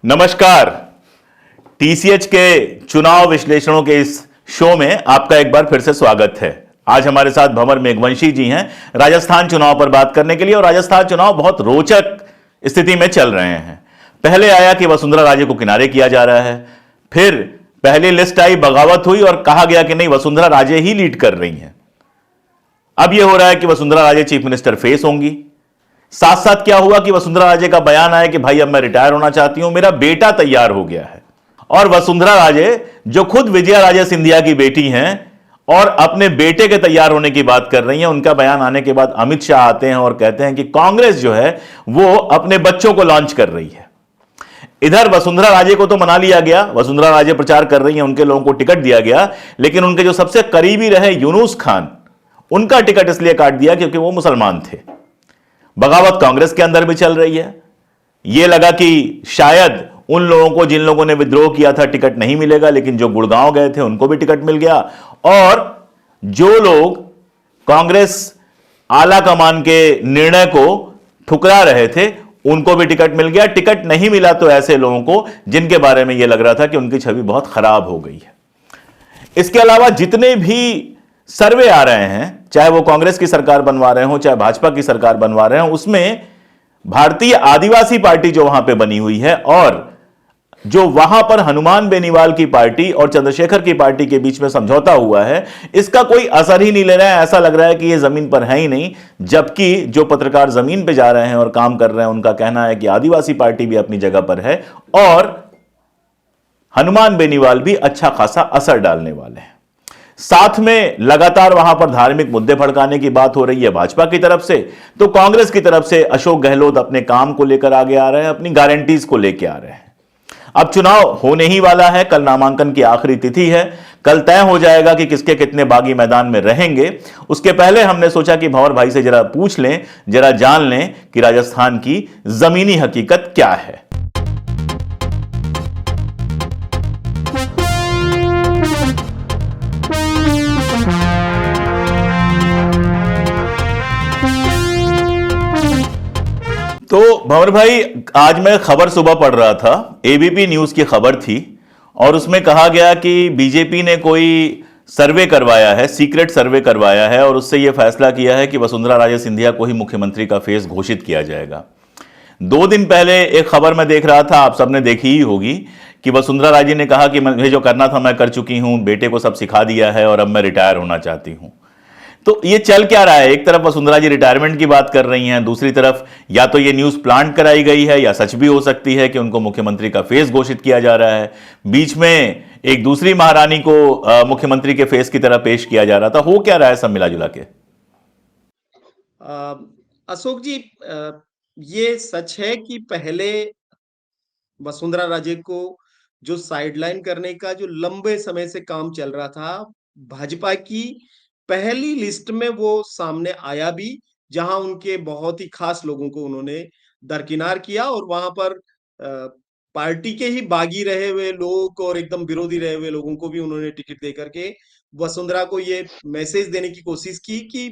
नमस्कार। टीसीएच के चुनाव विश्लेषणों के इस शो में आपका एक बार फिर से स्वागत है। आज हमारे साथ भंवर मेघवंशी जी हैं राजस्थान चुनाव पर बात करने के लिए। और राजस्थान चुनाव बहुत रोचक स्थिति में चल रहे हैं। पहले आया कि वसुंधरा राजे को किनारे किया जा रहा है, फिर पहली लिस्ट आई, बगावत हुई और कहा गया कि नहीं, वसुंधरा राजे ही लीड कर रही हैं। अब यह हो रहा है कि Vasundhara Raje chief minister face होंगी। साथ साथ क्या हुआ कि वसुंधरा राजे का बयान आया कि भाई अब मैं रिटायर होना चाहती हूं, मेरा बेटा तैयार हो गया है। और वसुंधरा राजे जो खुद विजया राजे सिंधिया की बेटी हैं और अपने बेटे के तैयार होने की बात कर रही हैं, उनका बयान आने के बाद अमित शाह आते हैं और कहते हैं कि कांग्रेस जो है वो अपने बच्चों को लॉन्च कर रही है। इधर वसुंधरा राजे को तो मना लिया गया, वसुंधरा राजे प्रचार कर रही हैं, उनके लोगों को टिकट दिया गया, लेकिन उनके जो सबसे करीबी रहे यूनुस खान, उनका टिकट इसलिए काट दिया क्योंकि वो मुसलमान थे। बगावत कांग्रेस के अंदर भी चल रही है। यह लगा कि शायद उन लोगों को जिन लोगों ने विद्रोह किया था टिकट नहीं मिलेगा, लेकिन जो गुड़गांव गए थे उनको भी टिकट मिल गया। और जो लोग कांग्रेस आला कमान के निर्णय को ठुकरा रहे थे उनको भी टिकट मिल गया। टिकट नहीं मिला तो ऐसे लोगों को जिनके बारे में यह लग रहा था कि उनकी छवि बहुत खराब हो गई है। इसके अलावा जितने भी सर्वे आ रहे हैं, चाहे वो कांग्रेस की सरकार बनवा रहे हो चाहे भाजपा की सरकार बनवा रहे हो, उसमें भारतीय आदिवासी पार्टी जो वहां पे बनी हुई है और जो वहां पर हनुमान बेनीवाल की पार्टी और चंद्रशेखर की पार्टी के बीच में समझौता हुआ है, इसका कोई असर ही नहीं ले रहा है। ऐसा लग रहा है कि ये जमीन पर है ही नहीं। जबकि जो पत्रकार जमीन पे जा रहे हैं और काम कर रहे हैं, उनका कहना है कि आदिवासी पार्टी भी अपनी जगह पर है और हनुमान बेनीवाल भी अच्छा खासा असर डालने वाले हैं। साथ में लगातार वहां पर धार्मिक मुद्दे भड़काने की बात हो रही है भाजपा की तरफ से, तो कांग्रेस की तरफ से अशोक गहलोत अपने काम को लेकर आगे आ रहे हैं, अपनी गारंटीज को लेकर आ रहे हैं। अब चुनाव होने ही वाला है, कल नामांकन की आखिरी तिथि है, कल तय हो जाएगा कि किसके कितने बागी मैदान में रहेंगे। उसके पहले हमने सोचा कि भंवर भाई से जरा पूछ लें, जरा जान लें कि राजस्थान की जमीनी हकीकत क्या है। तो भंवर भाई, आज मैं खबर सुबह पढ़ रहा था, एबीपी न्यूज की खबर थी और उसमें कहा गया कि बीजेपी ने कोई सर्वे करवाया है, सीक्रेट सर्वे करवाया है और उससे यह फैसला किया है कि वसुंधरा राजे सिंधिया को ही मुख्यमंत्री का फेस घोषित किया जाएगा। 2 दिन पहले एक खबर मैं देख रहा था, आप सबने देखी ही होगी, कि वसुंधरा राजे ने कहा कि मुझे जो करना था मैं कर चुकी हूं, बेटे को सब सिखा दिया है और अब मैं रिटायर होना चाहती हूं। तो ये चल क्या रहा है? एक तरफ वसुंधरा जी रिटायरमेंट की बात कर रही हैं, दूसरी तरफ या तो ये न्यूज प्लांट कराई गई है या सच भी हो सकती है कि उनको मुख्यमंत्री का फेस घोषित किया जा रहा है। बीच में एक दूसरी महारानी को मुख्यमंत्री के फेस की तरह पेश किया जा रहा था। हो क्या रहा है सब मिला जुला के? अशोक जी, ये सच है कि पहले वसुंधरा राजे को जो साइडलाइन करने का जो लंबे समय से काम चल रहा था, भाजपा की पहली लिस्ट में वो सामने आया भी, जहां उनके बहुत ही खास लोगों को उन्होंने दरकिनार किया और वहां पर पार्टी के ही बागी रहे हुए लोग और एकदम विरोधी रहे हुए लोगों को भी उन्होंने टिकट दे करके वसुंधरा को ये मैसेज देने की कोशिश की कि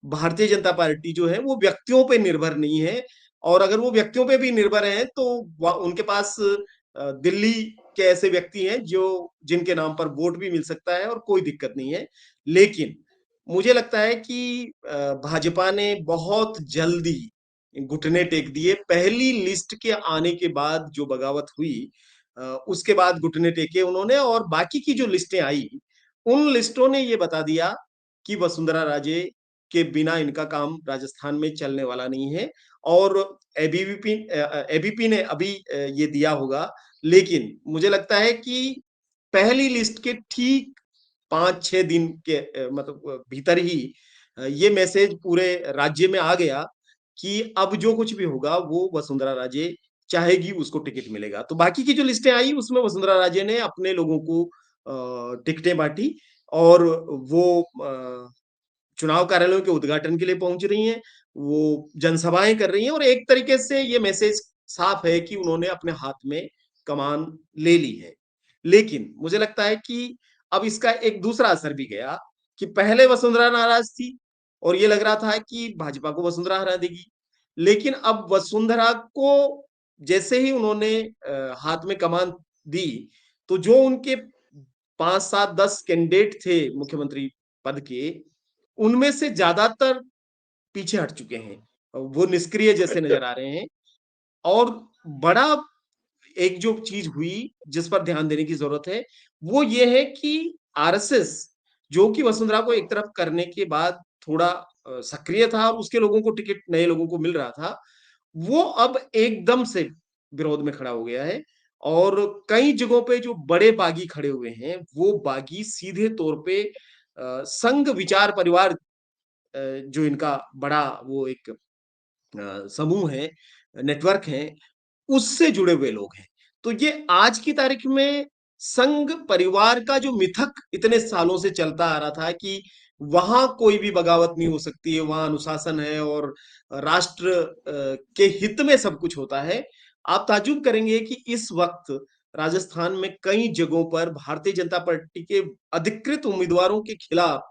भारतीय जनता पार्टी जो है वो व्यक्तियों पे निर्भर नहीं है, और अगर वो व्यक्तियों पे भी निर्भर है तो उनके पास दिल्ली के ऐसे व्यक्ति हैं जो जिनके नाम पर वोट भी मिल सकता है और कोई दिक्कत नहीं है। लेकिन मुझे लगता है कि भाजपा ने बहुत जल्दी घुटने टेक दिए। पहली लिस्ट के आने के बाद जो बगावत हुई, उसके बाद घुटने टेके उन्होंने, और बाकी की जो लिस्टें आई उन लिस्टों ने ये बता दिया कि वसुंधरा राजे के बिना इनका काम राजस्थान में चलने वाला नहीं है। और एबीपी ने अभी ये दिया होगा, लेकिन मुझे लगता है कि पहली लिस्ट के ठीक 5-6 दिन के मतलब भीतर ही ये मैसेज पूरे राज्य में आ गया कि अब जो कुछ भी होगा वो वसुंधरा राजे चाहेगी, उसको टिकट मिलेगा। तो बाकी की जो लिस्टें आई उसमें वसुंधरा राजे ने अपने लोगों को टिकटें बांटी और वो चुनाव कार्यालयों के उद्घाटन के लिए पहुंच रही हैं, वो जनसभाएं कर रही हैं और एक तरीके से ये मैसेज साफ है कि उन्होंने अपने हाथ में कमान ले ली है। लेकिन मुझे लगता है कि अब इसका एक दूसरा असर भी गया कि पहले वसुंधरा नाराज थी और ये लग रहा था कि भाजपा को वसुंधरा हरा देगी। लेकिन अब वसुंधरा को जैसे ही उन्होंने हाथ में कमान दी, तो जो उनके 5, 7, 10 कैंडिडेट थे मुख्यमंत्री पद के, उनमें से ज्यादातर पीछे हट चुके हैं। वो निष्क्रिय जैसे नजर आ रहे हैं। और बड़ा एक जो चीज हुई जिस पर ध्यान देने की जरूरत है, वो ये है कि आरएसएस, जो कि वसुंधरा को एक तरफ करने के बाद थोड़ा सक्रिय था और उसके लोगों को टिकट नए लोगों को मिल रहा था, वो अब एकदम से विरोध में खड़ा हो गया है। और कई जगहों पे जो बड़े बागी खड़े हुए हैं, वो बागी सीधे तौर पे संघ विचार परिवार, जो इनका बड़ा वो एक समूह है, नेटवर्क है, उससे जुड़े हुए लोग हैं। तो ये आज की तारीख में संघ परिवार का जो मिथक इतने सालों से चलता आ रहा था कि वहां कोई भी बगावत नहीं हो सकती है, वहां अनुशासन है और राष्ट्र के हित में सब कुछ होता है। आप ताज्जुब करेंगे कि इस वक्त राजस्थान में कई जगहों पर भारतीय जनता पार्टी के अधिकृत उम्मीदवारों के खिलाफ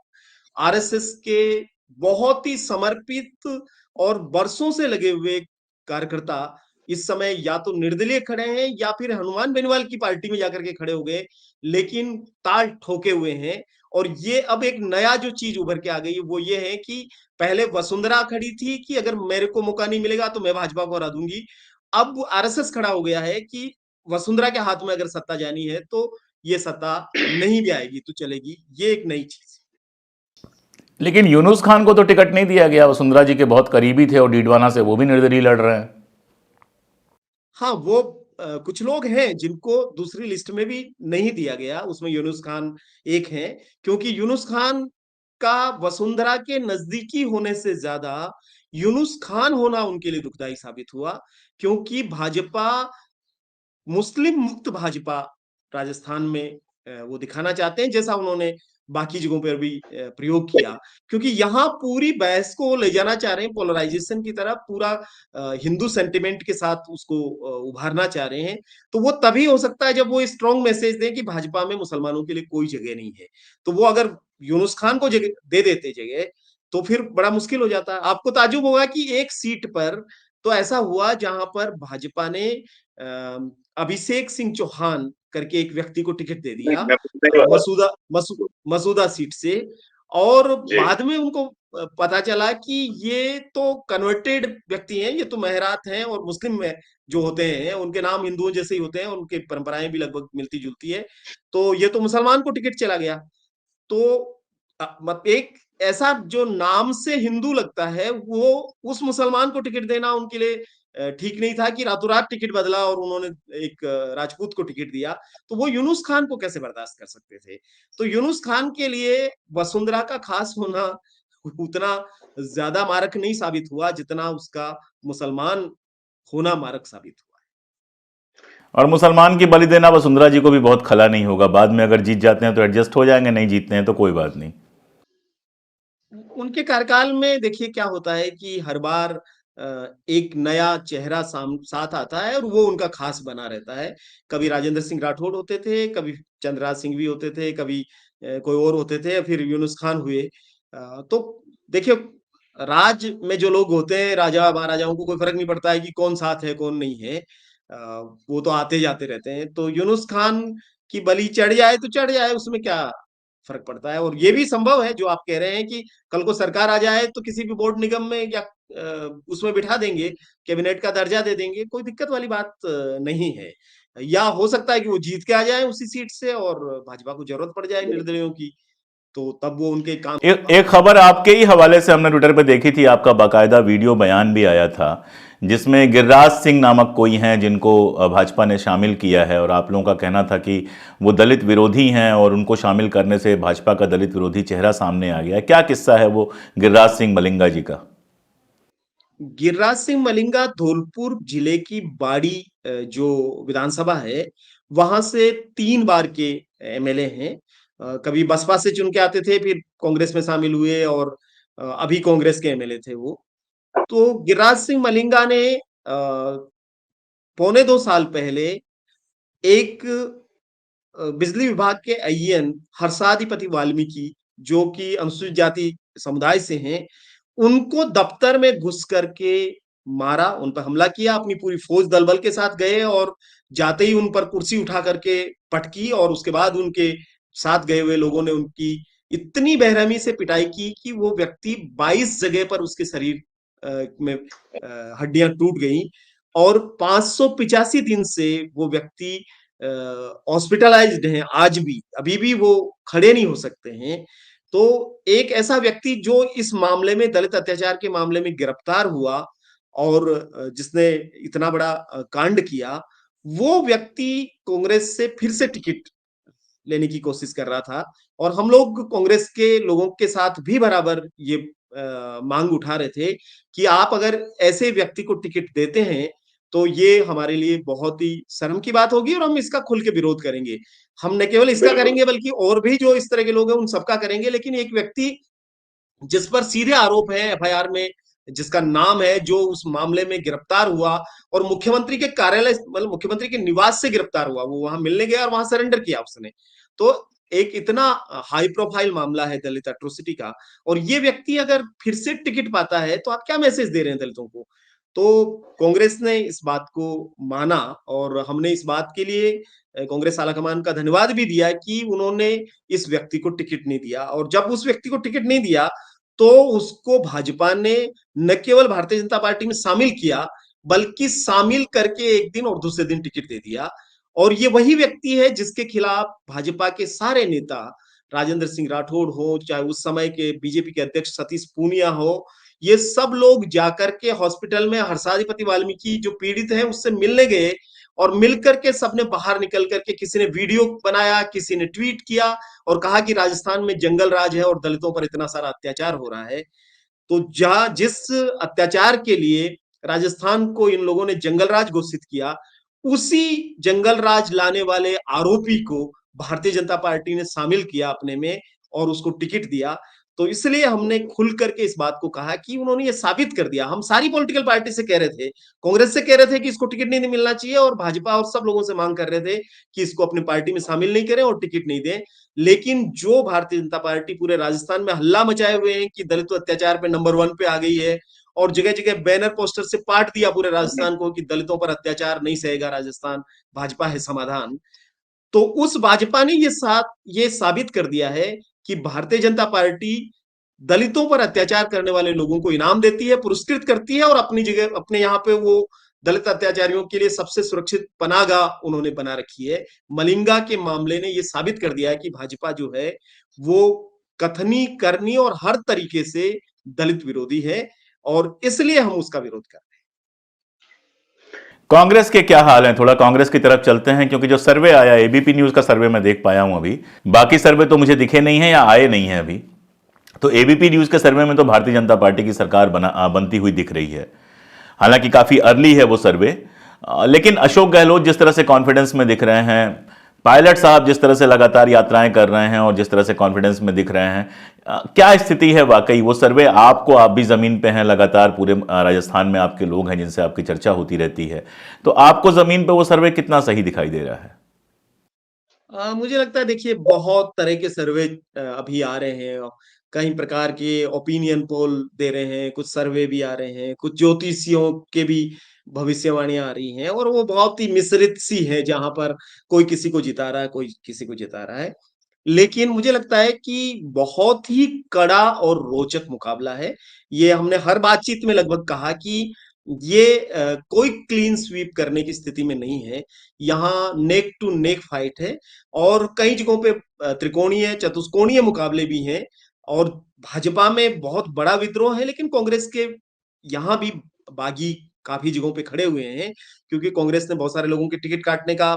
आरएसएस के बहुत ही समर्पित और बरसों से लगे हुए कार्यकर्ता इस समय या तो निर्दलीय खड़े हैं या फिर हनुमान बेनीवाल की पार्टी में जाकर के खड़े हो गए, लेकिन ताल ठोके हुए हैं। और ये अब एक नया जो चीज उभर के आ गई वो ये है कि पहले वसुंधरा खड़ी थी कि अगर मेरे को मौका नहीं मिलेगा तो मैं भाजपा को हरा दूंगी। अब आरएसएस खड़ा हो गया है कि वसुंधरा के हाथ में अगर सत्ता जानी है तो ये सत्ता नहीं भी आएगी तो चलेगी। ये एक नई चीज। लेकिन यूनुस खान को तो टिकट नहीं दिया गया, वसुंधरा जी के बहुत करीबी थे और डीडवाना से वो भी निर्दलीय लड़ रहे हैं। हाँ, वो कुछ लोग हैं जिनको दूसरी लिस्ट में भी नहीं दिया गया, उसमें यूनुस खान एक हैं। क्योंकि यूनुस खान का वसुंधरा के नजदीकी होने से ज्यादा यूनुस खान होना उनके लिए दुखदाई साबित हुआ। क्योंकि भाजपा मुस्लिम मुक्त भाजपा राजस्थान में वो दिखाना चाहते हैं, जैसा उन्होंने बाकी जगहों पर भी प्रयोग किया। क्योंकि यहाँ पूरी बहस को ले जाना चाह रहे हैं पोलराइजेशन की तरफ, पूरा हिंदू सेंटिमेंट के साथ उसको उभारना चाह रहे हैं। तो वो तभी हो सकता है जब वो स्ट्रॉन्ग मैसेज दें कि भाजपा में मुसलमानों के लिए कोई जगह नहीं है। तो वो अगर यूनुस खान को जगह दे देते जगह, तो फिर बड़ा मुश्किल हो जाता है। आपको ताज्जुब होगा कि एक सीट पर तो ऐसा हुआ जहां पर भाजपा ने अभिषेक सिंह चौहान करके एक व्यक्ति को टिकट दे दिया मसूदा सीट से। और बाद में उनको पता चला कि ये तो कन्वर्टेड व्यक्ति हैं, ये तो महरात हैं और मुस्लिम में जो होते हैं उनके नाम हिंदुओं जैसे ही होते हैं, उनकी परंपराएं भी लगभग मिलती जुलती है। तो ये तो मुसलमान को टिकट चला गया। तो एक ऐसा जो नाम से हिंदू लगता है, वो उस मुसलमान को टिकट देना उनके लिए ठीक नहीं था कि रातों रात टिकट बदला और उन्होंने एक राजपूत को टिकट दिया। तो वो यूनुस खान को कैसे बर्दाश्त कर सकते थे। तो यूनुस खान के लिए वसुंधरा का खास होना उतना ज्यादा मारक नहीं साबित हुआ जितना उसका मुसलमान होना मारक साबित हुआ। और मुसलमान की बलि देना वसुंधरा जी को भी बहुत खला नहीं होगा, बाद में अगर जीत जाते हैं तो एडजस्ट हो जाएंगे, नहीं जीतते हैं तो कोई बात नहीं। उनके कार्यकाल में देखिए क्या होता है कि हर बार एक नया चेहरा साथ आता है और वो उनका खास बना रहता है। कभी राजेंद्र सिंह राठौड़ होते थे, कभी चंद्रराज सिंह भी होते थे, कभी कोई और होते थे, फिर यूनुस खान हुए। तो देखिए, राज में जो लोग होते हैं, राजा महाराजाओं को कोई फर्क नहीं पड़ता है कि कौन साथ है कौन नहीं है। वो तो आते जाते रहते हैं। तो यूनुस खान की बलि चढ़ जाए तो चढ़ जाए, उसमें क्या फर्क पड़ता है। और ये भी संभव है जो आप कह रहे हैं कि कल को सरकार आ जाए तो किसी भी बोर्ड निगम में या उसमें बिठा देंगे, कैबिनेट का दर्जा दे देंगे, कोई दिक्कत वाली बात नहीं है। या हो सकता है कि वो जीत के आ जाए उसी सीट से और भाजपा को जरूरत पड़ जाए निर्दलियों की, तो तब वो उनके काम। एक खबर आपके ही हवाले से हमने ट्विटर पे देखी थी, आपका बाकायदा वीडियो बयान भी आया था जिसमें गिरिराज सिंह नामक कोई हैं जिनको भाजपा ने शामिल किया है, और आप लोगों का कहना था कि वो दलित विरोधी हैं और उनको शामिल करने से भाजपा का दलित विरोधी चेहरा सामने आ गया है। क्या किस्सा है वो गिरिराज सिंह मलिंगा जी का? गिरिराज सिंह मलिंगा धौलपुर जिले की बाड़ी जो विधानसभा है, वहां से 3 बार के एमएलए हैं। कभी बसपा से चुन के आते थे, फिर कांग्रेस में शामिल हुए और अभी कांग्रेस के एमएलए थे वो। तो गिरिराज सिंह मलिंगा ने पौने 2 साल पहले एक बिजली विभाग के आईएएन हर्षाधिपति वाल्मीकि, जो कि अनुसूचित जाति समुदाय से हैं, उनको दफ्तर में घुस करके मारा, उन पर हमला किया, अपनी पूरी फौज दल बल के साथ गए और जाते ही उन पर कुर्सी उठा करके पटकी और उसके बाद उनके साथ गए हुए लोगों ने उनकी इतनी बेरहमी से पिटाई की कि वो व्यक्ति 22 जगह पर उसके शरीर में हड्डियां टूट गई और 585 दिन से वो व्यक्ति हॉस्पिटलाइज्ड हैं आज भी, अभी भी वो खड़े नहीं हो सकते हैं। तो एक ऐसा व्यक्ति जो इस मामले में दलित अत्याचार के मामले में गिरफ्तार हुआ और जिसने इतना बड़ा कांड किया, वो व्यक्ति कांग्रेस से फिर से टिकट लेने की कोशिश कर रहा था और हम लोग कांग्रेस के लोगों के साथ भी बराबर ये मांग उठा रहे थे कि आप अगर ऐसे व्यक्ति को टिकट देते हैं तो ये हमारे लिए बहुत ही शर्म की बात होगी और हम इसका खुल के विरोध करेंगे। हम न केवल इसका करेंगे बल्कि और भी जो इस तरह के लोग हैं उन सबका करेंगे, लेकिन एक व्यक्ति जिस पर सीधे आरोप है एफआईआर में, जिसका नाम है, जो उस मामले में गिरफ्तार हुआ और मुख्यमंत्री के कार्यालय मतलब मुख्यमंत्री के निवास से गिरफ्तार हुआ, वो वहां मिलने गया और वहां सरेंडर किया उसने। तो एक इतना हाई प्रोफाइल मामला है दलित एट्रोसिटी का, और ये व्यक्ति अगर फिर से टिकट पाता है तो आप क्या मैसेज दे रहे हैं दलितों को? तो कांग्रेस ने इस बात को माना और हमने इस बात के लिए कांग्रेस आलाकमान का धन्यवाद भी दिया कि उन्होंने इस व्यक्ति को टिकट नहीं दिया, और जब उस व्यक्ति को टिकट नहीं दिया तो उसको भाजपा ने न केवल भारतीय जनता पार्टी में शामिल किया, बल्कि शामिल करके एक दिन और दूसरे दिन टिकट दे दिया। और ये वही व्यक्ति है जिसके खिलाफ भाजपा के सारे नेता, राजेंद्र सिंह राठौड़ हो, चाहे उस समय के बीजेपी के अध्यक्ष सतीश पूनिया हो, ये सब लोग जाकर के हॉस्पिटल में हर्षाधिपति वाल्मीकि जो पीड़ित है उससे मिलने गए और मिलकर के सबने बाहर निकल करके किसी ने वीडियो बनाया, किसी ने ट्वीट किया और कहा कि राजस्थान में जंगल राज है और दलितों पर इतना सारा अत्याचार हो रहा है। तो जहां जिस अत्याचार के लिए राजस्थान को इन लोगों ने जंगल राज घोषित किया, उसी जंगल राज लाने वाले आरोपी को भारतीय जनता पार्टी ने शामिल किया अपने में और उसको टिकट दिया। तो इसलिए हमने खुल करके इस बात को कहा कि उन्होंने ये साबित कर दिया। हम सारी पॉलिटिकल पार्टी से कह रहे थे, कांग्रेस से कह रहे थे कि इसको टिकट नहीं मिलना चाहिए और भाजपा और सब लोगों से मांग कर रहे थे कि इसको अपनी पार्टी में शामिल नहीं करें और टिकट नहीं दें। लेकिन जो भारतीय जनता पार्टी पूरे राजस्थान में हल्ला मचाए हुए हैं कि दलित अत्याचार पे नंबर 1 पे आ गई है और जगह जगह बैनर पोस्टर से पाट दिया पूरे राजस्थान को कि दलितों पर अत्याचार नहीं सहेगा राजस्थान, भाजपा है समाधान। तो उस भाजपा ने ये साबित कर दिया है कि भारतीय जनता पार्टी दलितों पर अत्याचार करने वाले लोगों को इनाम देती है, पुरस्कृत करती है और अपनी जगह अपने यहाँ पे वो दलित अत्याचारियों के लिए सबसे सुरक्षित पनाहगाह उन्होंने बना रखी है। मलिंगा के मामले ने ये साबित कर दिया है कि भाजपा जो है वो कथनी करनी और हर तरीके से दलित विरोधी है और इसलिए हम उसका विरोध कर रहे हैं। कांग्रेस के क्या हाल हैं? थोड़ा कांग्रेस की तरफ चलते हैं, क्योंकि जो सर्वे आया, एबीपी न्यूज का सर्वे मैं देख पाया हूं अभी, बाकी सर्वे तो मुझे दिखे नहीं है या आए नहीं है अभी। तो एबीपी न्यूज के सर्वे में तो भारतीय जनता पार्टी की सरकार बनती हुई दिख रही है। हालांकि काफी अर्ली है वो सर्वे, लेकिन अशोक गहलोत जिस तरह से कॉन्फिडेंस में दिख रहे हैं, पायलट साहब जिस तरह से लगातार यात्राएं कर रहे हैं और जिस तरह से कॉन्फिडेंस में दिख रहे हैं, क्या स्थिति है वाकई? वो सर्वे आपको, आप भी जमीन पे हैं, लगातार पूरे राजस्थान में आपके लोग हैं जिनसे आपकी चर्चा होती रहती है, तो आपको जमीन पे वो सर्वे कितना सही दिखाई दे रहा है? मुझे लगता है, देखिए, बहुत तरह के सर्वे अभी आ रहे हैं। कई प्रकार के ओपिनियन पोल दे रहे हैं, कुछ सर्वे भी आ रहे हैं, कुछ ज्योतिषियों के भी भविष्यवाणियां आ रही हैं और वो बहुत ही मिश्रित सी है, जहां पर कोई किसी को जिता रहा है, कोई किसी को जिता रहा है। लेकिन मुझे लगता है कि बहुत ही कड़ा और रोचक मुकाबला है। ये हमने हर बातचीत में लगभग कहा कि ये कोई क्लीन स्वीप करने की स्थिति में नहीं है। यहाँ नेक टू नेक फाइट है और कई जगहों पे त्रिकोणीय, चतुष्कोणीय मुकाबले भी हैं और भाजपा में बहुत बड़ा विद्रोह है, लेकिन कांग्रेस के यहाँ भी बागी काफी जगहों पे खड़े हुए हैं, क्योंकि कांग्रेस ने बहुत सारे लोगों के टिकट काटने का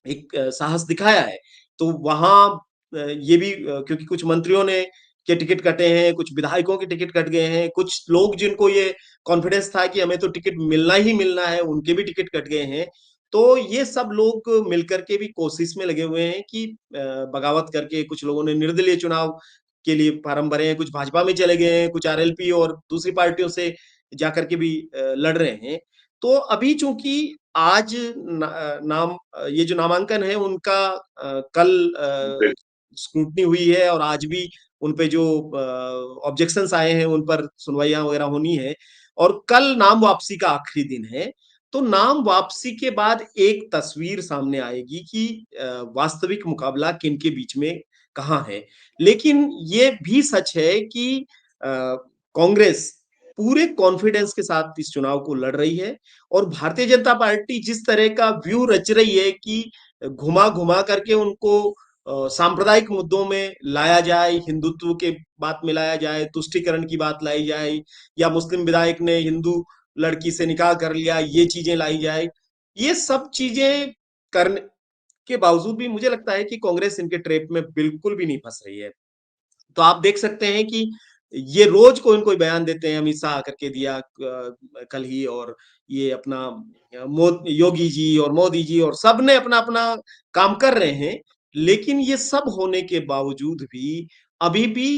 एक साहस दिखाया है। तो वहाँ ये भी क्योंकि कुछ मंत्रियों ने के टिकट कटे हैं, कुछ विधायकों के टिकट कट गए हैं, कुछ लोग जिनको ये कॉन्फिडेंस था कि हमें तो टिकट मिलना ही मिलना है, उनके भी टिकट कट गए हैं। तो ये सब लोग मिलकर के भी कोशिश में लगे हुए हैं कि बगावत करके कुछ लोगों ने निर्दलीय चुनाव के लिए फार्म भरे हैं, कुछ भाजपा में चले गए हैं, कुछ आरएलपी और दूसरी पार्टियों से जाकर के भी लड़ रहे हैं। तो अभी चूंकि आज ये जो नामांकन है उनका कल स्क्रूटनी हुई है और आज भी उन पे जो ऑब्जेक्शंस आए हैं उन पर सुनवाइयां वगैरह होनी है और कल नाम वापसी का आखिरी दिन है। तो नाम वापसी के बाद एक तस्वीर सामने आएगी कि वास्तविक मुकाबला किनके बीच में कहाँ है। लेकिन ये भी सच है कि कांग्रेस पूरे कॉन्फिडेंस के साथ इस चुनाव को लड़ रही है और भारतीय जनता पार्टी जिस तरह का व्यू रच रही है कि घुमा-घुमा करके उनको सांप्रदायिक मुद्दों में लाया जाए, हिंदुत्व के बात में लाया जाए, तुष्टीकरण की बात लाई जाए या मुस्लिम विधायक ने हिंदू लड़की से निकाह कर लिया, ये चीजें लाई जाए। ये सब चीजें करने के बावजूद भी मुझे लगता है कि कांग्रेस इनके ट्रैप में बिल्कुल भी नहीं फंस रही है। तो आप देख सकते हैं कि ये रोज कोई न कोई बयान देते हैं, अमित शाह आकर के दिया कल ही, और ये अपना योगी जी और मोदी जी और सब ने अपना-अपना काम कर रहे हैं। लेकिन ये सब होने के बावजूद भी अभी भी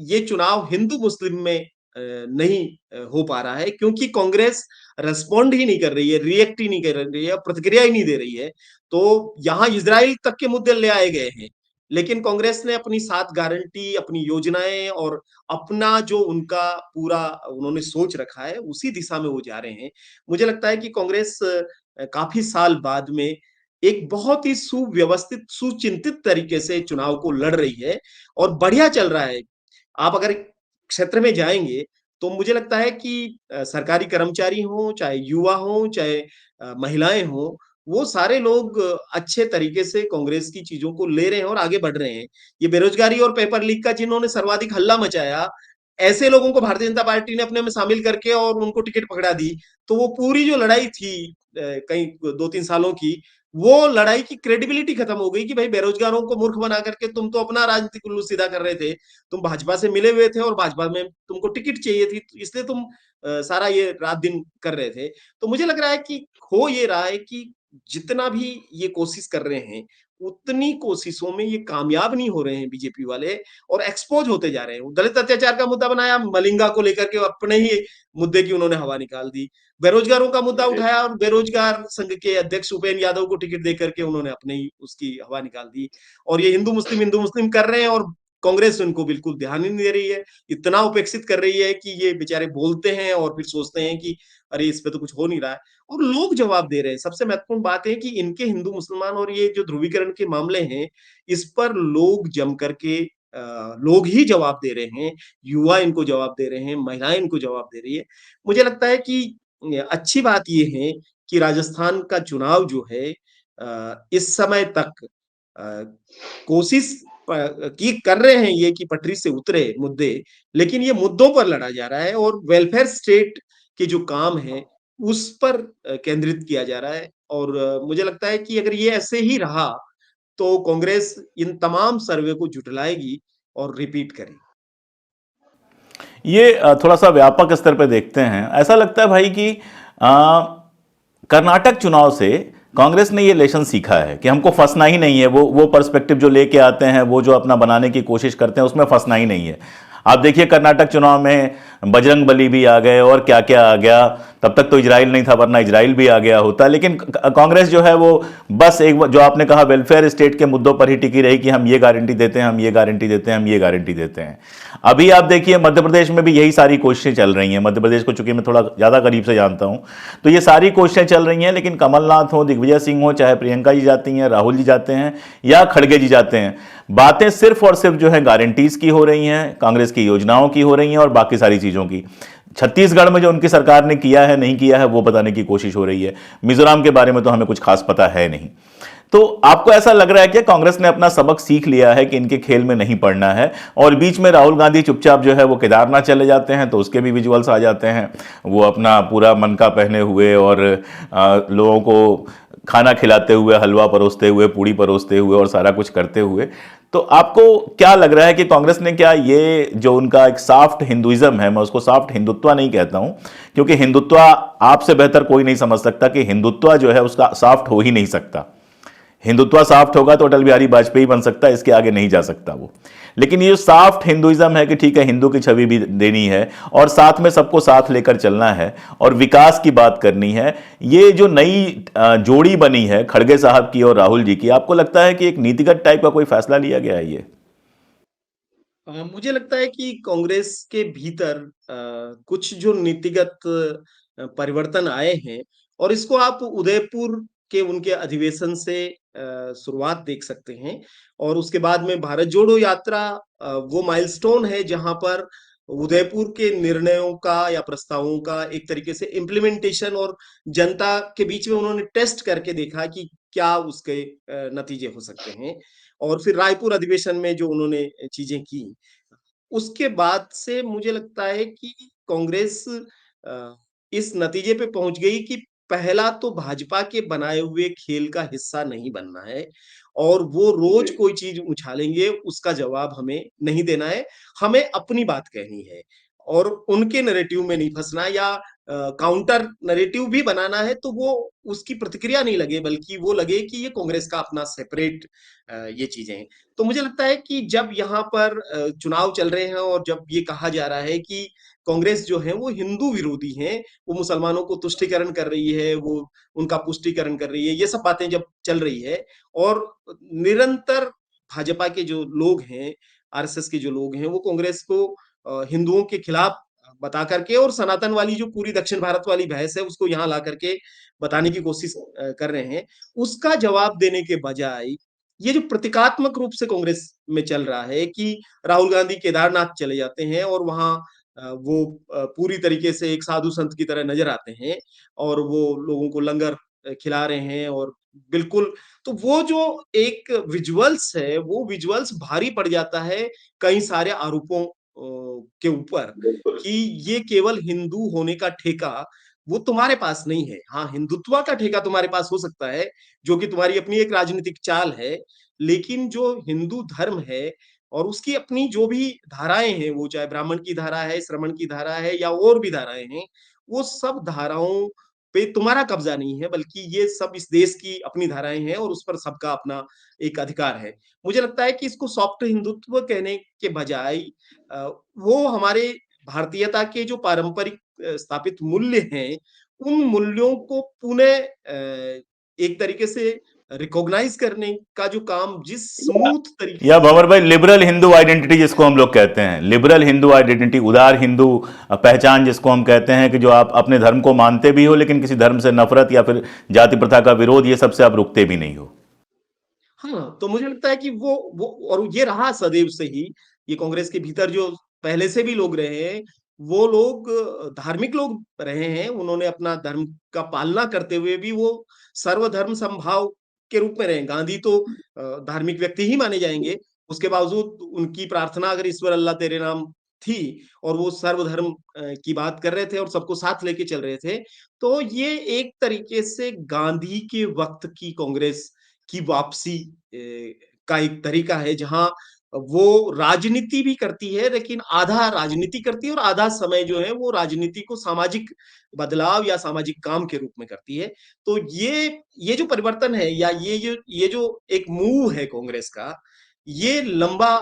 ये चुनाव हिंदू-मुस्लिम में नहीं हो पा रहा है, क्योंकि कांग्रेस रिस्पॉन्ड ही नहीं कर रही है, रिएक्ट ही नहीं कर रही है, प्रतिक्रिया ही नहीं दे रही है। तो यहाँ इज़राइल तक के मुद्दे ले आए गए हैं। लेकिन कांग्रेस ने अपनी 7 गारंटी, अपनी योजनाएँ और अपना जो उनका पूरा उन्होंने सोच रखा है, उसी दिशा में वो जा रहे हैं। मुझे लगता है कि कांग्रेस काफ़ी साल बाद में एक बहुत ही सुव्यवस्थित, सुचिंतित तरीके से चुनाव को लड़ रही है और बढ़िया चल रहा है। आप अगर क्षेत्र में जाएँगे, तो मुझे लगता है कि सरकारी कर्मचारी हों, चाहे युवा हों, चाहे महिलाएँ हों, वो सारे लोग अच्छे तरीके से कांग्रेस की चीज़ों को ले रहे हैं और आगे बढ़ रहे हैं। ये बेरोज़गारी और पेपर लीक का जिन्होंने सर्वाधिक हल्ला मचाया, ऐसे लोगों को भारतीय जनता पार्टी ने अपने में शामिल करके और उनको टिकट पकड़ा दी। तो वो पूरी जो लड़ाई थी कई 2-3 सालों की, वो लड़ाई की क्रेडिबिलिटी खत्म हो गई कि भाई बेरोज़गारों को मूर्ख बना करके तुम तो अपना राजनीतिक उल्लू सीधा कर रहे थे। तुम भाजपा से मिले हुए थे और भाजपा में तुमको टिकट चाहिए थी, इसलिए तुम सारा ये रात-दिन कर रहे थे। तो मुझे लग रहा है कि हो ये रहा है कि जितना भी ये कोशिश कर रहे हैं, उतनी कोशिशों में ये कामयाब नहीं हो रहे हैं बीजेपी वाले और एक्सपोज़ होते जा रहे हैं। दलित अत्याचार का मुद्दा बनाया, मलिंगा को लेकर के अपने ही मुद्दे की उन्होंने हवा निकाल दी। बेरोज़गारों का मुद्दा उठाया और बेरोज़गार संघ के अध्यक्ष उपेंद्र यादव को टिकट दे करके उन्होंने अपने ही उसकी हवा निकाल दी। और ये हिंदू मुस्लिम कर रहे हैं और कांग्रेस उनको बिल्कुल ध्यान ही नहीं दे रही है। इतना उपेक्षित कर रही है कि ये बेचारे बोलते हैं और फिर सोचते हैं कि अरे! इस पे तो कुछ हो नहीं रहा है। और लोग जवाब दे रहे हैं। सबसे महत्वपूर्ण बात है कि इनके हिंदू मुसलमान और ये जो ध्रुवीकरण के मामले हैं, इस पर लोग जम करके लोग ही जवाब दे रहे हैं। युवा इनको जवाब दे रहे हैं, महिलाएँ इनको जवाब दे रही है। मुझे लगता है कि अच्छी बात ये है कि राजस्थान का चुनाव जो है इस समय तक अ, कोशिश की कर रहे हैं ये कि पटरी से उतरे मुद्दे, लेकिन ये मुद्दों पर लड़ा जा रहा है और वेलफेयर स्टेट के जो काम हैं, उस पर केंद्रित किया जा रहा है और मुझे लगता है कि अगर ये ऐसे ही रहा, तो कांग्रेस इन तमाम सर्वे को झुठलाएगी और रिपीट करेगी। ये थोड़ा सा व्यापक स्तर पे देखते हैं, ऐसा लगता है भाई कि कर्नाटक चुनाव से कांग्रेस ने ये लेसन सीखा है कि हमको फंसना ही नहीं है। वो पर्सपेक्टिव जो लेके आते हैं, वो जो अपना बनाने की कोशिश करते हैं, उसमें फंसना ही नहीं है। आप देखिए कर्नाटक चुनाव में बजरंग बली भी आ गए और क्या क्या आ गया। तब तक तो इजराइल नहीं था, वरना इजराइल भी आ गया होता। लेकिन कांग्रेस जो है वो बस एक जो आपने कहा वेलफेयर स्टेट के मुद्दों पर ही टिकी रही कि हम ये गारंटी देते हैं, हम ये गारंटी देते हैं, हम ये गारंटी देते हैं। अभी आप देखिए मध्य प्रदेश में भी यही सारी कोशिशें चल रही हैं। मध्य प्रदेश को चूंकि मैं थोड़ा ज़्यादा करीब से जानता हूं, तो ये सारी कोशिशें चल रही हैं। लेकिन कमलनाथ हो, दिग्विजय सिंह हो, चाहे प्रियंका जी जाती हैं, राहुल जी जाते हैं या खड़गे जी जाते हैं, बातें सिर्फ और सिर्फ जो है गारंटीज की हो रही हैं, कांग्रेस की योजनाओं की हो रही हैं और बाकी सारी चीज़ों की। छत्तीसगढ़ में जो उनकी सरकार ने किया है नहीं किया है वो बताने की कोशिश हो रही है। मिजोरम के बारे में तो हमें कुछ खास पता है नहीं। तो आपको ऐसा लग रहा है कि कांग्रेस ने अपना सबक सीख लिया है कि इनके खेल में नहीं पड़ना है, और बीच में राहुल गांधी चुपचाप जो है वो केदारनाथ चले जाते हैं तो उसके भी विजुअल्स आ जाते हैं, वो अपना पूरा मनका पहने हुए और लोगों को खाना खिलाते हुए, हलवा परोसते हुए, पूड़ी परोसते हुए और सारा कुछ करते हुए। तो आपको क्या लग रहा है कि कांग्रेस ने क्या ये जो उनका एक सॉफ्ट हिंदुइज्म है, मैं उसको सॉफ्ट हिंदुत्व नहीं कहता हूं, क्योंकि हिंदुत्व आपसे बेहतर कोई नहीं समझ सकता कि हिंदुत्व जो है उसका सॉफ्ट हो ही नहीं सकता। हिंदुत्व सॉफ्ट होगा तो अटल बिहारी वाजपेयी बन सकता है, इसके आगे नहीं जा सकता वो। लेकिन ये जो सॉफ्ट हिंदुइज्म है कि ठीक है हिंदू की छवि भी देनी है और साथ में सबको साथ लेकर चलना है और विकास की बात करनी है, ये जो नई जोड़ी बनी है खड़गे साहब की और राहुल जी की, आपको लगता है कि एक नीतिगत टाइप का कोई फैसला लिया गया है ये? मुझे लगता है कि कांग्रेस के भीतर कुछ जो नीतिगत परिवर्तन आए हैं और इसको आप उदयपुर के उनके अधिवेशन से शुरुआत देख सकते हैं और उसके बाद में भारत जोड़ो यात्रा वो माइलस्टोन है जहां पर उदयपुर के निर्णयों का या प्रस्तावों का एक तरीके से इम्प्लीमेंटेशन और जनता के बीच में उन्होंने टेस्ट करके देखा कि क्या उसके नतीजे हो सकते हैं और फिर रायपुर अधिवेशन में जो उन्होंने चीजें की उसके बाद से मुझे लगता है कि कांग्रेस इस नतीजे पे पहुंच गई कि पहला तो भाजपा के बनाए हुए खेल का हिस्सा नहीं बनना है और वो रोज कोई चीज उछालेंगे उसका जवाब हमें नहीं देना है हमें अपनी बात कहनी है और उनके नैरेटिव में नहीं फंसना या काउंटर नैरेटिव भी बनाना है तो वो उसकी प्रतिक्रिया नहीं लगे बल्कि वो लगे कि ये कांग्रेस का अपना सेपरेट ये चीजें हैं तो मुझे लगता है कि जब यहाँ पर चुनाव चल रहे हैं और जब ये कहा जा रहा है कि कांग्रेस जो है वो हिंदू विरोधी है वो मुसलमानों को तुष्टीकरण कर रही है वो उनका पुष्टिकरण कर रही है ये सब बातें जब चल रही है और निरंतर भाजपा के जो लोग हैं आरएसएस के जो लोग हैं वो कांग्रेस को हिंदुओं के खिलाफ बता करके और सनातन वाली जो पूरी दक्षिण भारत वाली बहस है उसको यहाँ ला करके बताने की कोशिश कर रहे हैं उसका जवाब देने के बजाय ये जो प्रतीकात्मक रूप से कांग्रेस में चल रहा है कि राहुल गांधी केदारनाथ चले जाते हैं और वहां वो पूरी तरीके से एक साधु संत की तरह नजर आते हैं और वो लोगों को लंगर खिला रहे हैं और बिल्कुल तो वो जो एक विजुअल्स है वो विजुअल्स भारी पड़ जाता है कई सारे आरोपों के ऊपर कि ये केवल हिंदू होने का ठेका वो तुम्हारे पास नहीं है हाँ हिंदुत्व का ठेका तुम्हारे पास हो सकता है जो कि तुम्हारी अपनी एक राजनीतिक चाल है लेकिन जो हिंदू धर्म है और उसकी अपनी जो भी धाराएं हैं वो चाहे ब्राह्मण की धारा है श्रमण की धारा है या और भी धाराएं हैं वो सब धाराओं पे तुम्हारा कब्जा नहीं है बल्कि ये सब इस देश की अपनी धाराएं हैं और उस पर सबका अपना एक अधिकार है मुझे लगता है कि इसको सॉफ्ट हिंदुत्व कहने के बजाय वो हमारे भारतीयता के जो पारंपरिक स्थापित मूल्य हैं उन मूल्यों को पुनः एक तरीके से रिकॉग्नाइज करने का जो काम जिस स्मूथ तरीके या भंवर भाई, लिबरल हिंदू आइडेंटिटी जिसको हम लोग कहते हैं, लिबरल हिंदू आइडेंटिटी, उदार हिंदू पहचान जिसको हम कहते हैं, कि जो आप अपने धर्म को मानते भी हो लेकिन किसी धर्म से नफरत या फिर जाति प्रथा का विरोध, ये सबसे आप रुकते भी नहीं हो। हाँ, तो मुझे लगता है कि वो और ये रहा सदैव से ही, ये कांग्रेस के भीतर जो पहले से भी लोग रहे हैं, वो लोग धार्मिक लोग रहे हैं, उन्होंने अपना धर्म का पालना करते हुए भी वो सर्वधर्म समभाव के रूप में रहे। गांधी तो धार्मिक व्यक्ति ही माने जाएंगे, उसके बावजूद उनकी प्रार्थना अगर ईश्वर अल्लाह तेरे नाम थी और वो सर्वधर्म की बात कर रहे थे और सबको साथ लेके चल रहे थे, तो ये एक तरीके से गांधी के वक्त की कांग्रेस की वापसी का एक तरीका है जहां वो राजनीति भी करती है लेकिन आधा राजनीति करती है और आधा समय जो है वो राजनीति को सामाजिक बदलाव या सामाजिक काम के रूप में करती है तो ये जो परिवर्तन है या ये जो एक मूव है कांग्रेस का ये लंबा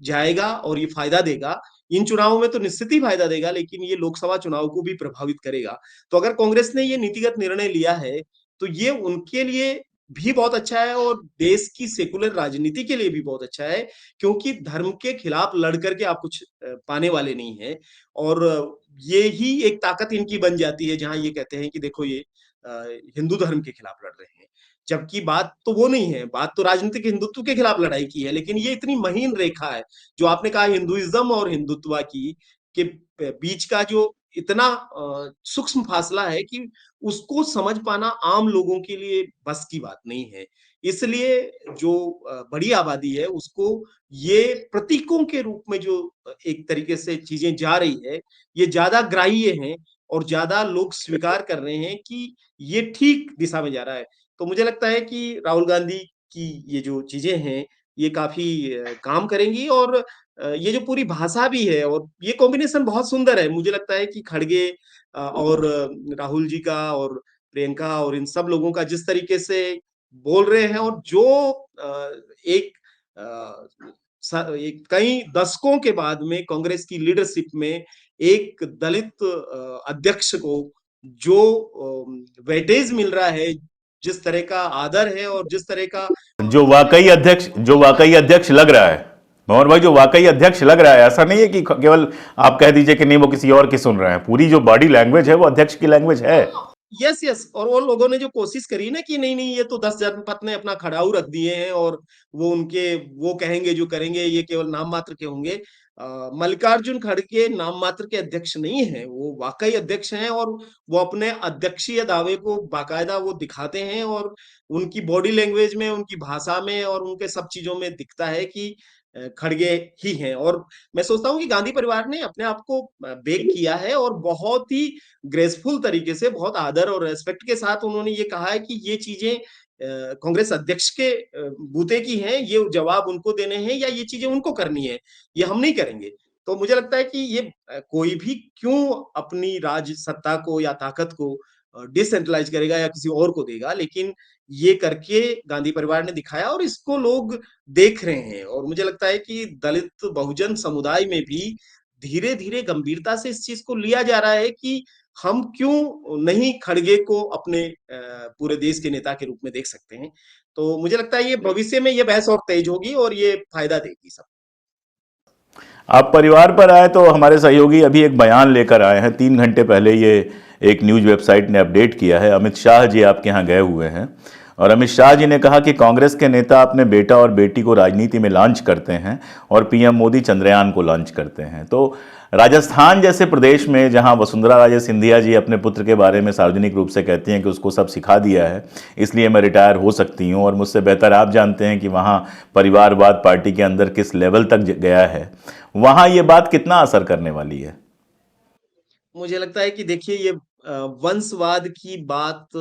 जाएगा और ये फायदा देगा इन चुनावों में तो निश्चित ही फायदा देगा लेकिन ये लोकसभा चुनाव को भी प्रभावित करेगा तो अगर कांग्रेस ने ये नीतिगत निर्णय लिया है तो ये उनके लिए भी बहुत अच्छा है और देश की सेकुलर राजनीति के लिए भी बहुत अच्छा है क्योंकि धर्म के खिलाफ लड़ करके आप कुछ पाने वाले नहीं है और ये ही एक ताकत इनकी बन जाती है जहां ये कहते हैं कि देखो ये हिंदू धर्म के खिलाफ लड़ रहे हैं जबकि बात तो वो नहीं है बात तो राजनीतिक हिंदुत्व के खिलाफ लड़ाई की है लेकिन ये इतनी महीन रेखा है जो आपने कहा हिंदुइज्म और हिंदुत्व की के बीच का जो इतना सूक्ष्म फासला है कि उसको समझ पाना आम लोगों के लिए बस की बात नहीं है इसलिए जो बड़ी आबादी है उसको ये प्रतीकों के रूप में जो एक तरीके से चीजें जा रही है ये ज्यादा ग्राह्य है और ज्यादा लोग स्वीकार कर रहे हैं कि ये ठीक दिशा में जा रहा है तो मुझे लगता है कि राहुल गांधी की ये जो चीजें हैं ये काफी काम करेंगी और ये जो पूरी भाषा भी है और ये कॉम्बिनेशन बहुत सुंदर है मुझे लगता है कि खड़गे और राहुल जी का और प्रियंका और इन सब लोगों का जिस तरीके से बोल रहे हैं और जो एक एक कई दशकों के बाद में कांग्रेस की लीडरशिप में एक दलित अध्यक्ष को जो वेटेज मिल रहा है जिस तरह का आदर है और जिस तरह का जो वाकई अध्यक्ष लग रहा है। भंवर भाई, जो वाकई अध्यक्ष लग रहा है, ऐसा नहीं है कि केवल आप कह दीजिए कि नहीं वो किसी और की सुन रहे हैं, पूरी जो बॉडी लैंग्वेज है वो अध्यक्ष की लैंग्वेज है। हाँ, यस यस। और वो लोगों ने जो कोशिश करी ना कि नहीं नहीं ये तो 10 जनपद ने अपना खड़ाऊ रख दिए हैं और वो उनके वो कहेंगे जो करेंगे, ये केवल नाम मात्र के होंगे। मल्लिकार्जुन खड़गे नाम मात्र के अध्यक्ष नहीं है, वो वाकई अध्यक्ष हैं और वो अपने अध्यक्षीय दावे को बाकायदा वो दिखाते हैं और उनकी बॉडी लैंग्वेज में, उनकी भाषा में और उनके सब चीजों में दिखता है कि खड़गे ही हैं। और मैं सोचता हूँ कि गांधी परिवार ने अपने आप को बेक किया है और बहुत ही ग्रेसफुल तरीके से, बहुत आदर और रेस्पेक्ट के साथ उन्होंने ये कहा है कि ये चीजें कांग्रेस अध्यक्ष के बूते की हैं, ये जवाब उनको देने हैं या ये चीजें उनको करनी है, ये हम नहीं करेंगे। तो मुझे लगता है कि ये कोई भी क्यों अपनी राज सत्ता को या ताकत को डिसेंट्रलाइज करेगा या किसी और को देगा, लेकिन ये करके गांधी परिवार ने दिखाया और इसको लोग देख रहे हैं। और मुझे लगता है कि दलित बहुजन समुदाय में भी धीरे धीरे गंभीरता से इस चीज को लिया जा रहा है कि हम क्यों नहीं खड़गे को अपने पूरे देश के नेता के रूप में देख सकते हैं। तो मुझे लगता है ये भविष्य में ये बहस और तेज होगी और ये फायदा देगी सब। आप परिवार पर आए तो हमारे सहयोगी अभी एक बयान लेकर आए हैं, 3 घंटे पहले ये एक न्यूज वेबसाइट ने अपडेट किया है। अमित शाह जी आपके यहाँ गए हुए हैं और अमित शाह जी ने कहा कि कांग्रेस के नेता अपने बेटा और बेटी को राजनीति में लॉन्च करते हैं और पीएम मोदी चंद्रयान को लॉन्च करते हैं। तो राजस्थान जैसे प्रदेश में जहां वसुंधरा राजे सिंधिया जी अपने पुत्र के बारे में सार्वजनिक रूप से कहती हैं कि उसको सब सिखा दिया है, इसलिए मैं रिटायर हो सकती हूं, और मुझसे बेहतर आप जानते हैं कि वहां परिवारवाद पार्टी के अंदर किस लेवल तक गया है, वहां ये बात कितना असर करने वाली है? मुझे लगता है कि देखिए ये वंशवाद की बात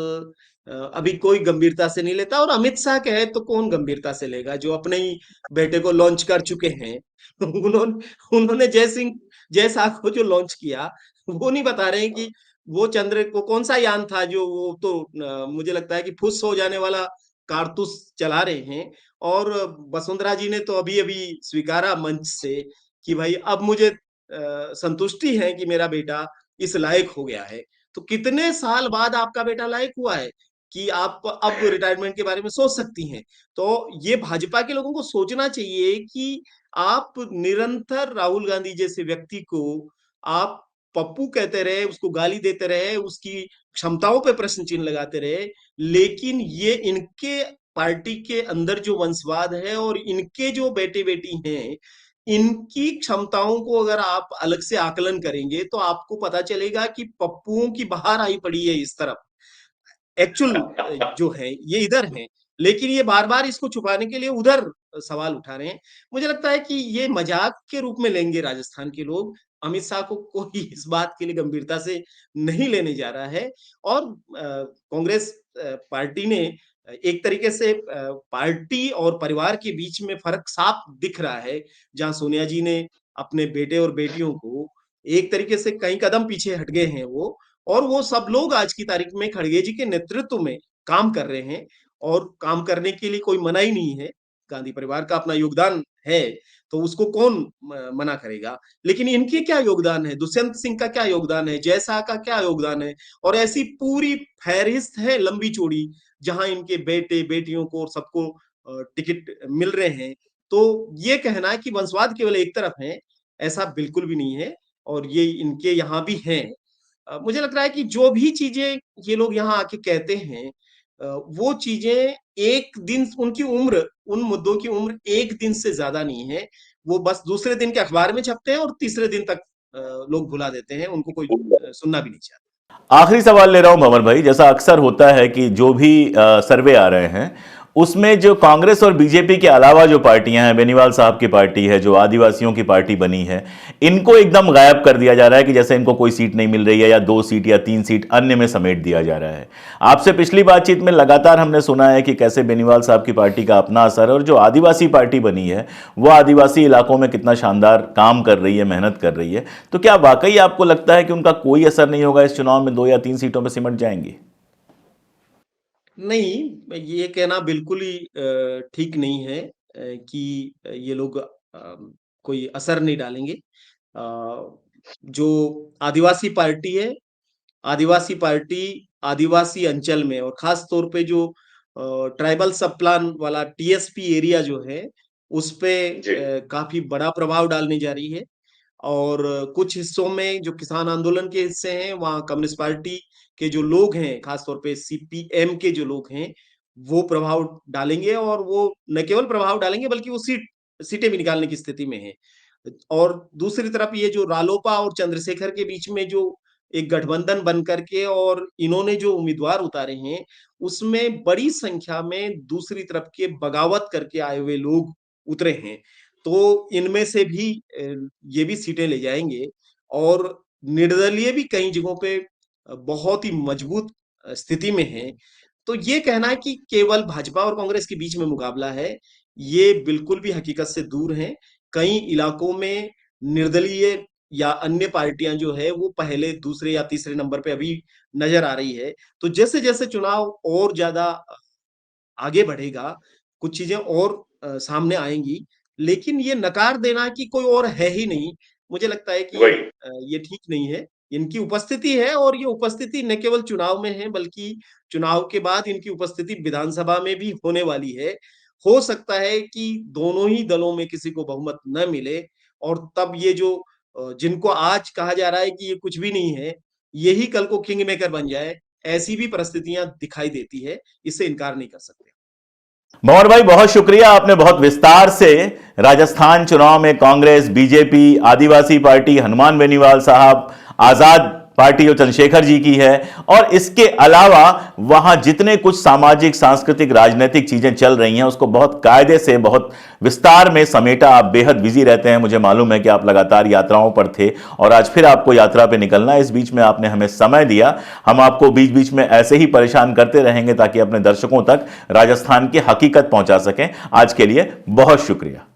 अभी कोई गंभीरता से नहीं लेता और अमित शाह कहे तो कौन गंभीरता से लेगा, जो अपने ही बेटे को लॉन्च कर चुके हैं। उन्होंने उन्होंने जय शाह को जो लॉन्च किया, वो नहीं बता रहे हैं कि वो चंद्र को कौन सा यान था जो वो तो मुझे लगता है कि फुस हो जाने वाला कारतूस चला रहे हैं। और वसुंधरा जी ने तो अभी अभी स्वीकारा मंच से कि भाई अब मुझे संतुष्टि है कि मेरा बेटा इस लायक हो गया है। तो कितने साल बाद आपका बेटा लायक हुआ है कि आप अब रिटायरमेंट के बारे में सोच सकती हैं। तो ये भाजपा के लोगों को सोचना चाहिए कि आप निरंतर राहुल गांधी जैसे व्यक्ति को आप पप्पू कहते रहे, उसको गाली देते रहे, उसकी क्षमताओं पे प्रश्न चिन्ह लगाते रहे, लेकिन ये इनके पार्टी के अंदर जो वंशवाद है और इनके जो बेटे बेटी हैं, इनकी क्षमताओं को अगर आप अलग से आकलन करेंगे तो आपको पता चलेगा कि पप्पुओं की बहार आई पड़ी है इस तरफ। एक्चुअल जो है ये इधर है, लेकिन ये बार बार इसको छुपाने के लिए उधर सवाल उठा रहे हैं। मुझे लगता है कि ये मजाक के रूप में लेंगे राजस्थान के लोग। अमित शाह को कोई इस बात के लिए गंभीरता से नहीं लेने जा रहा है। और कांग्रेस पार्टी ने एक तरीके से पार्टी और परिवार के बीच में फर्क साफ दिख रहा है, जहां सोनिया जी ने अपने बेटे और बेटियों को एक तरीके से कई कदम पीछे हट गए हैं वो, और वो सब लोग आज की तारीख में खड़गे जी के नेतृत्व में काम कर रहे हैं। और काम करने के लिए कोई मना ही नहीं है, गांधी परिवार का अपना योगदान है, तो उसको कौन मना करेगा। लेकिन इनके क्या योगदान है, दुष्यंत सिंह का क्या योगदान है, जय शाह का क्या योगदान है, और ऐसी पूरी फहरिस्त है लंबी चौड़ी, जहां इनके बेटे बेटियों को और सबको टिकट मिल रहे हैं। तो ये कहना कि वंशवाद केवल एक तरफ है, ऐसा बिल्कुल भी नहीं है। और ये इनके यहाँ भी हैं। मुझे लग रहा है कि जो भी चीजें ये लोग यहाँ आके कहते हैं, वो चीजें एक दिन उनकी उम्र, उन मुद्दों की उम्र एक दिन से ज्यादा नहीं है। वो बस दूसरे दिन के अखबार में छपते हैं और तीसरे दिन तक लोग भुला देते हैं, उनको कोई सुनना भी नहीं चाहता। आखिरी सवाल ले रहा हूं भंवर भाई, जैसा अक्सर होता है कि जो भी सर्वे आ रहे हैं उसमें जो कांग्रेस और बीजेपी के अलावा जो पार्टियां हैं, बेनीवाल साहब की पार्टी है जो आदिवासियों की पार्टी बनी है, इनको एकदम गायब कर दिया जा रहा है कि जैसे इनको कोई सीट नहीं मिल रही है या 2 सीट या 3 सीट अन्य में समेट दिया जा रहा है। आपसे पिछली बातचीत में लगातार हमने सुना है कि कैसे बेनीवाल साहब की पार्टी का अपना असर है और जो आदिवासी पार्टी बनी है वो आदिवासी इलाकों में कितना शानदार काम कर रही है, मेहनत कर रही है। तो क्या वाकई आपको लगता है कि उनका कोई असर नहीं होगा इस चुनाव में, 2 या 3 सीटों में सिमट जाएंगी? नहीं, ये कहना बिल्कुल ही ठीक नहीं है कि ये लोग कोई असर नहीं डालेंगे। जो आदिवासी पार्टी है, आदिवासी पार्टी आदिवासी अंचल में और खास तौर पे जो ट्राइबल सब प्लान वाला टीएसपी एरिया जो है, उस पे जी। काफ़ी बड़ा प्रभाव डालने जा रही है। और कुछ हिस्सों में जो किसान आंदोलन के हिस्से हैं, वहाँ कम्युनिस्ट पार्टी के जो लोग हैं, खास तौर पे सीपीएम के जो लोग हैं, वो प्रभाव डालेंगे और वो न केवल प्रभाव डालेंगे बल्कि वो सीटें भी निकालने की स्थिति में हैं। और दूसरी तरफ ये जो रालोपा और चंद्रशेखर के बीच में जो एक गठबंधन बन करके और इन्होंने जो उम्मीदवार उतारे हैं, उसमें बड़ी संख्या में दूसरी तरफ के बगावत करके आए हुए लोग उतरे हैं। तो इनमें से भी ये भी सीटें ले जाएँगे और निर्दलीय भी कई जगहों पे बहुत ही मजबूत स्थिति में हैं। तो ये कहना है कि केवल भाजपा और कांग्रेस के बीच में मुकाबला है, ये बिल्कुल भी हकीकत से दूर है। कई इलाकों में निर्दलीय या अन्य पार्टियाँ जो है वो पहले, दूसरे या तीसरे नंबर पे अभी नज़र आ रही है। तो जैसे-जैसे चुनाव और ज़्यादा आगे बढ़ेगा, कुछ चीज़ें और सामने आएँगी, लेकिन ये नकार देना कि कोई और है ही नहीं, मुझे लगता है कि वही। ये ठीक नहीं है। इनकी उपस्थिति है और ये उपस्थिति न केवल चुनाव में है, बल्कि चुनाव के बाद इनकी उपस्थिति विधानसभा में भी होने वाली है। हो सकता है कि दोनों ही दलों में किसी को बहुमत न मिले और तब ये जो जिनको आज कहा जा रहा है कि ये कुछ भी नहीं है, यही कल को किंग मेकर बन जाए, ऐसी भी परिस्थितियाँ दिखाई देती है, इससे इनकार नहीं कर सकते। भंवर भाई, बहुत शुक्रिया। आपने बहुत विस्तार से राजस्थान चुनाव में कांग्रेस, बीजेपी, आदिवासी पार्टी, हनुमान बेनीवाल साहब, आजाद पार्टी जो चंद्रशेखर जी की है, और इसके अलावा वहां जितने कुछ सामाजिक, सांस्कृतिक, राजनीतिक चीजें चल रही हैं उसको बहुत कायदे से, बहुत विस्तार में समेटा। आप बेहद बिजी रहते हैं, मुझे मालूम है कि आप लगातार यात्राओं पर थे और आज फिर आपको यात्रा पे निकलना है। इस बीच में आपने हमें समय दिया। हम आपको बीच बीच में ऐसे ही परेशान करते रहेंगे ताकि अपने दर्शकों तक राजस्थान की हकीकत पहुंचा सकें। आज के लिए बहुत शुक्रिया।